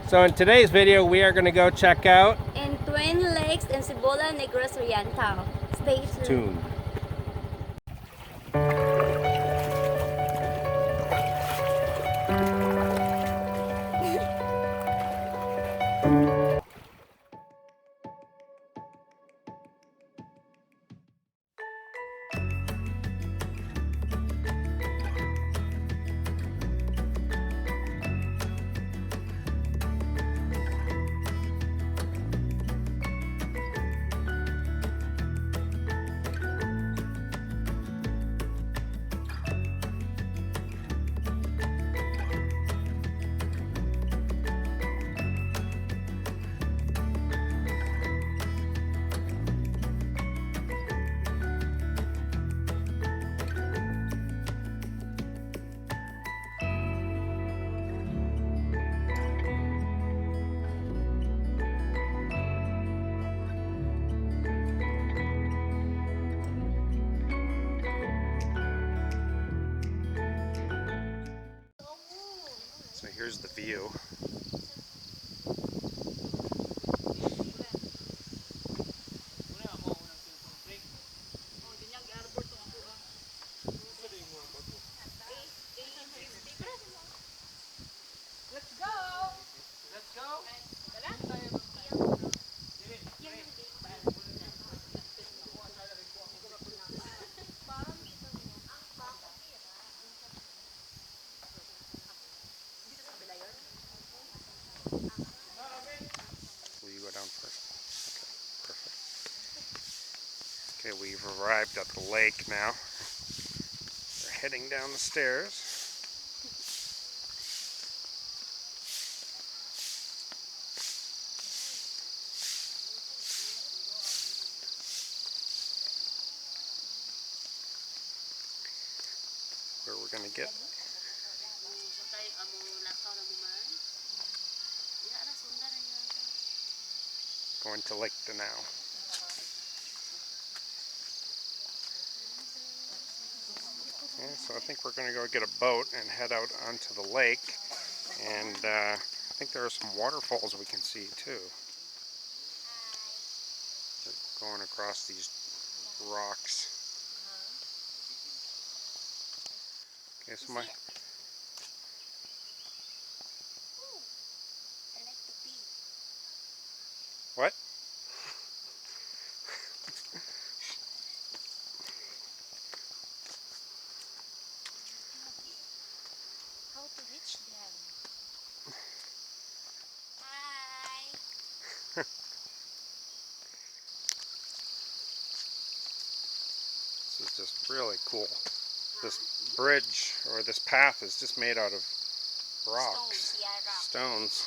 So in today's video, we are going to go check out in Twin Lakes in Cibola, Negros, Oriental. Stay tuned. So here's the view. Will you go down first? Okay, perfect. Okay, we've arrived at the lake now. We're heading down the stairs. Where we're going to get going to Lake Danao. Okay, so I think we're going to go get a boat and head out onto the lake, and I think there are some waterfalls we can see too. They're going across these rocks. Okay, so what? How to reach them? Hi. This is just really cool. This bridge, or this path, is just made out of rocks, stones,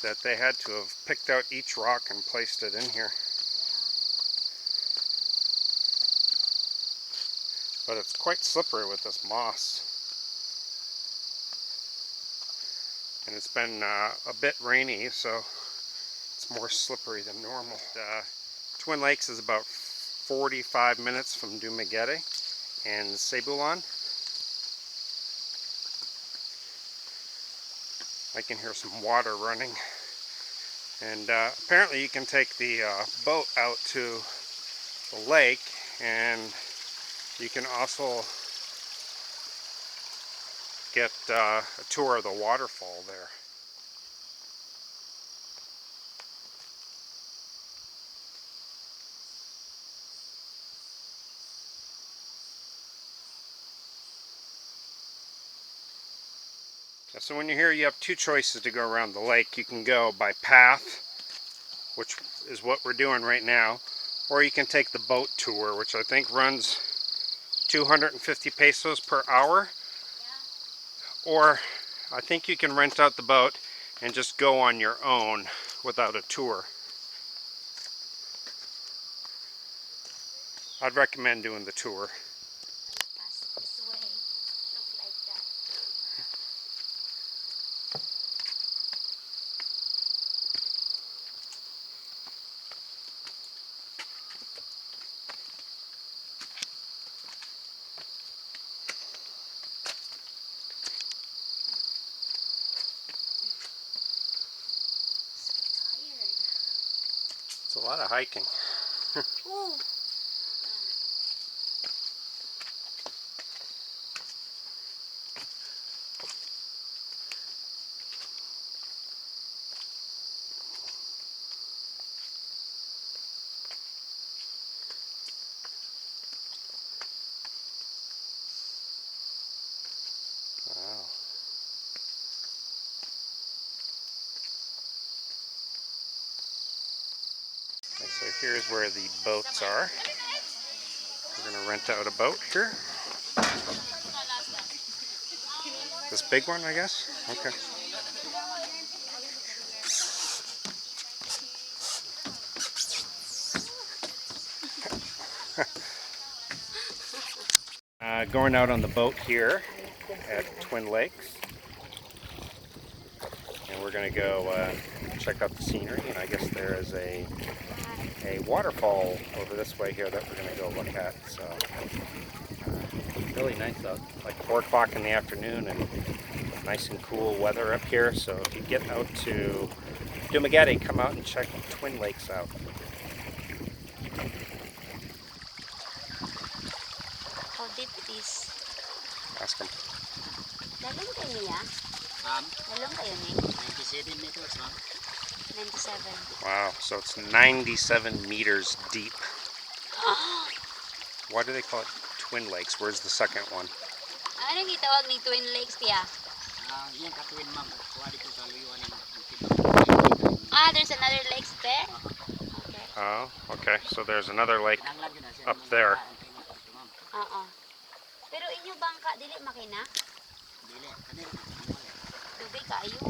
that they had to have picked out each rock and placed it in here. But it's quite slippery with this moss. And it's been a bit rainy, so it's more slippery than normal. Twin Lakes is about 45 minutes from Dumaguete and Cebulan. I can hear some water running. And apparently you can take the boat out to the lake, and you can also get a tour of the waterfall there. So when you're here, you have two choices to go around the lake. You can go by path, which is what we're doing right now, or you can take the boat tour, which I think runs 250 pesos per hour. Or I think you can rent out the boat and just go on your own without a tour. I'd recommend doing the tour. It's a lot of hiking. Ooh. Wow. Okay, so here's where the boats are. We're going to rent out a boat here. This big one, I guess? Okay. Going out on the boat here at Twin Lakes. And we're going to go check out the scenery. And I guess there is a waterfall over this way here that we're going to go look at. So really nice out, like 4 o'clock in the afternoon, and nice and cool weather up here. So if you get out to Dumaguete, come out and check Twin Lakes out. How deep it is? Ask them. Dalang kayo niya? Dalang kayo ni? 97 meters, ma'am. 97. Wow, so it's 97 meters deep. Why do they call it Twin Lakes? Where's the second one? Anong itawag ni Twin Lakes, tiya? Iyang katuwin, ma'am. Kuha dito sa luyuan ng Ah, there's another lakes there? Okay. Oh, okay. So there's another lake Kinanglan yun na siya. up there. Pero inyo bangka, dili makina? Dili. Kanil. Dugay kayo.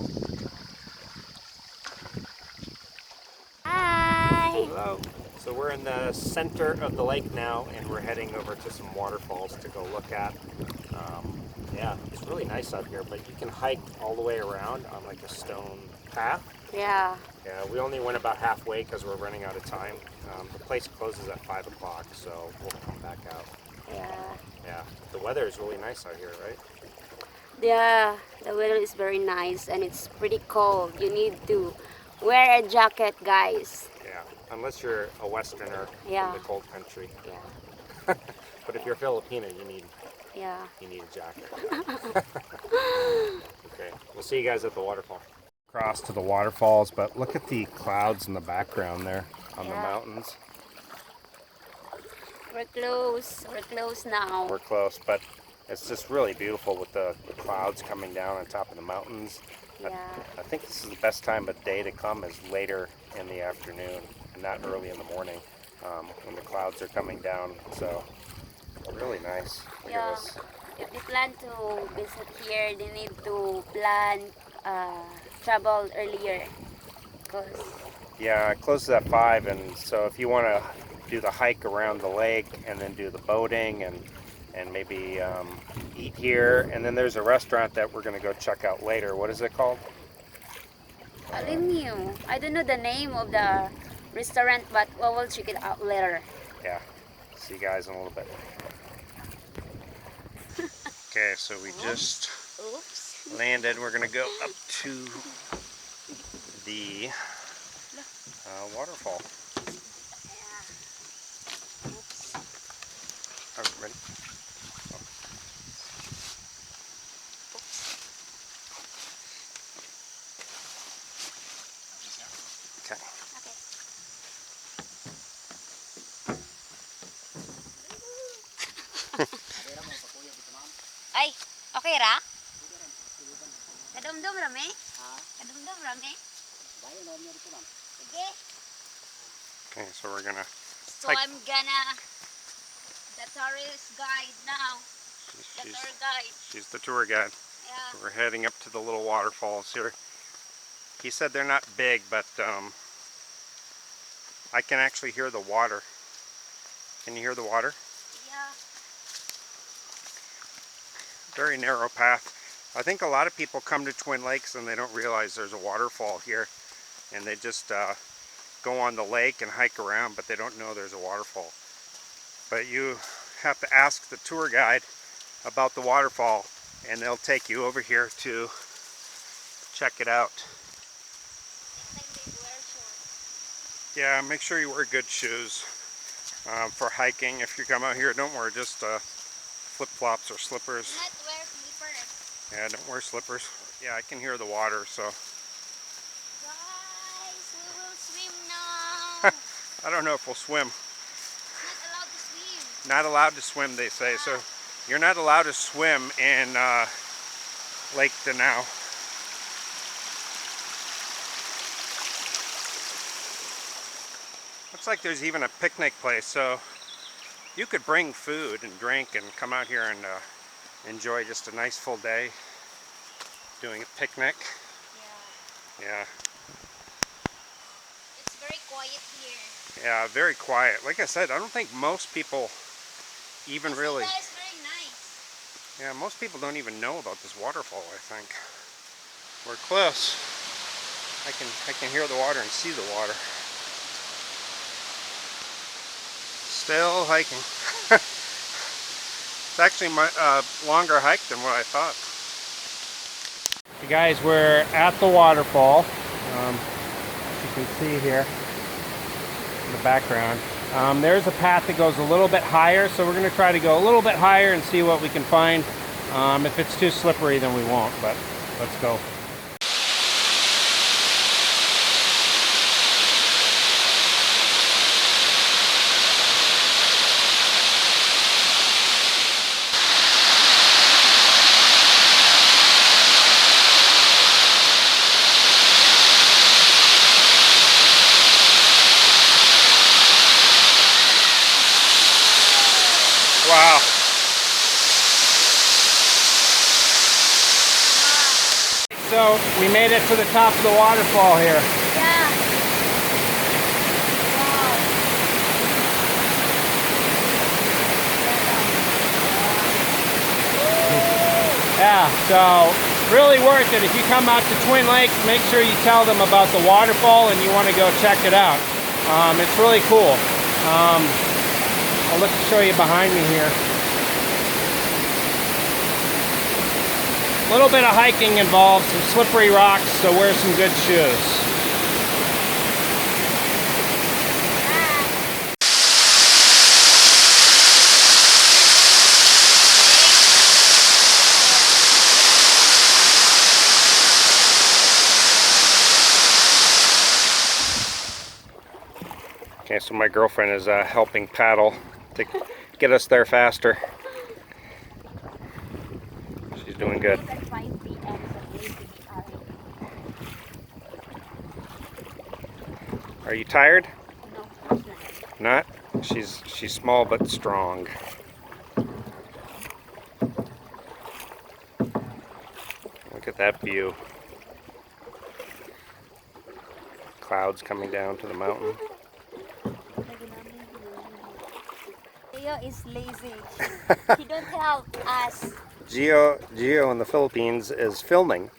Hi! Hello. So we're in the center of the lake now, and we're heading over to some waterfalls to go look at. Yeah, it's really nice out here, but you can hike all the way around on like a stone path. Yeah. Yeah, we only went about halfway because we're running out of time. The place closes at 5 o'clock, so we'll come back out. Yeah. Yeah, the weather is really nice out here, right? Yeah, the weather is very nice and it's pretty cold. You need to wear a jacket, guys. Yeah, unless you're a Westerner Yeah. from the cold country. Yeah. But if you're Filipino, you need Yeah. a jacket. Okay, we'll see you guys at the waterfall. Across to the waterfalls, but look at the clouds in the background there on the Yeah. mountains. We're close. We're close now. We're close, but it's just really beautiful with the clouds coming down on top of the mountains. Yeah. I think this is the best time of day to come is later in the afternoon, not early in the morning, when the clouds are coming down. So really nice. Look Yeah. at this. If they plan to visit here, they need to plan travel earlier. Cause Yeah, it closes at 5, and so if you want to do the hike around the lake and then do the boating and maybe eat here, and then there's a restaurant that we're going to go check out later. What is it called? alin niyo? I don't know the name of the restaurant, but we will check it out later. Yeah. See you guys in a little bit. Okay, so we just Oops. landed. We're going to go up to the waterfall. All right, ready? Okay. Okay. Ay, okay ra? Kadumdum rami? Kadumdum rami? Sige. Okay, so we're gonna. So Hike. I'm gonna the tourist guide now. The She's, tour guide. she's the tour guide. Yeah. We're heading up to the little waterfalls here. He said they're not big, but I can actually hear the water. Can you hear the water? Yeah. Very narrow path. I think a lot of people come to Twin Lakes and they don't realize there's a waterfall here, and they just go on the lake and hike around, but they don't know there's a waterfall. But you have to ask the tour guide about the waterfall, and they'll take you over here to check it out. Yeah, make sure you wear good shoes for hiking. If you come out here, don't wear just flip-flops or slippers. Not wear slippers. Yeah, don't wear slippers. Yeah, I can hear the water, so. Guys, we will swim now. I don't know if we'll swim. Not allowed to swim. Not allowed to swim, they say. So you're not allowed to swim in Lake Danao. Looks like there's even a picnic place, so you could bring food and drink and come out here and enjoy just a nice full day doing a picnic. Yeah. Yeah. It's very quiet here. Yeah, very quiet. Like I said, I don't think most people even really... It's very nice. Yeah, most people don't even know about this waterfall, I think. We're close. I can hear the water and see the water. Still hiking. It's actually a longer hike than what I thought. You guys, we're at the waterfall. You can see here in the background. There's a path that goes a little bit higher, so we're going to try to go a little bit higher and see what we can find. If it's too slippery, then we won't, but let's go. Wow. So we made it to the top of the waterfall here. Yeah. Wow. Yeah, so really worth it. If you come out to Twin Lakes, make sure you tell them about the waterfall and you want to go check it out. It's really cool. I'll show you behind me here. A little bit of hiking involved, some slippery rocks, so wear some good shoes. Okay, so my girlfriend is helping paddle to get us there faster. She's doing good. At 5 p.m. Are you tired? No, of course not. Not? She's small but strong. Look at that view. Clouds coming down to the mountain. Gio is lazy. He don't help us. Gio in the Philippines is filming.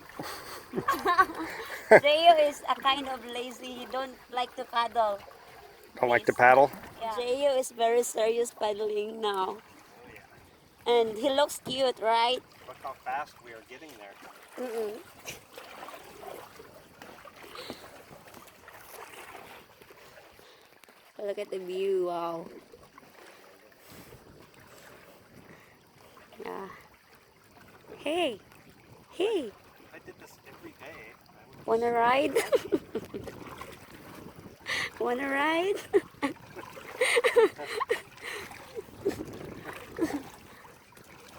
Gio is a kind of lazy. He don't like to paddle. Don't like to paddle? Yeah. Gio is very serious paddling now. And he looks cute, right? Look how fast we are getting there. Mm-mm. Look at the view, wow. Yeah. Hey, hey, I did this every day. wanna ride? Wanna ride?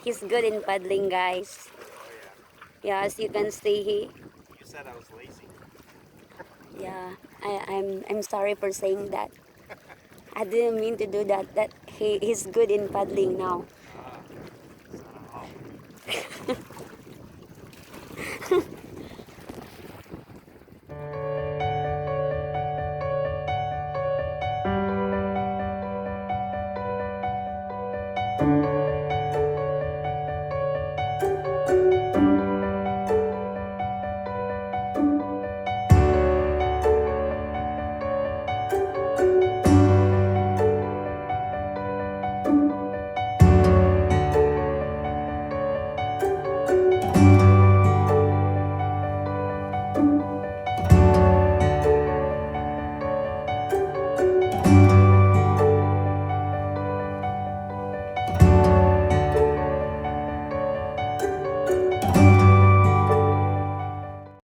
He's good in paddling, guys. Oh yeah. Yeah, as you can see, You said I was lazy. yeah, I'm sorry for saying that. I didn't mean to do that. That he's good in paddling now. Ah.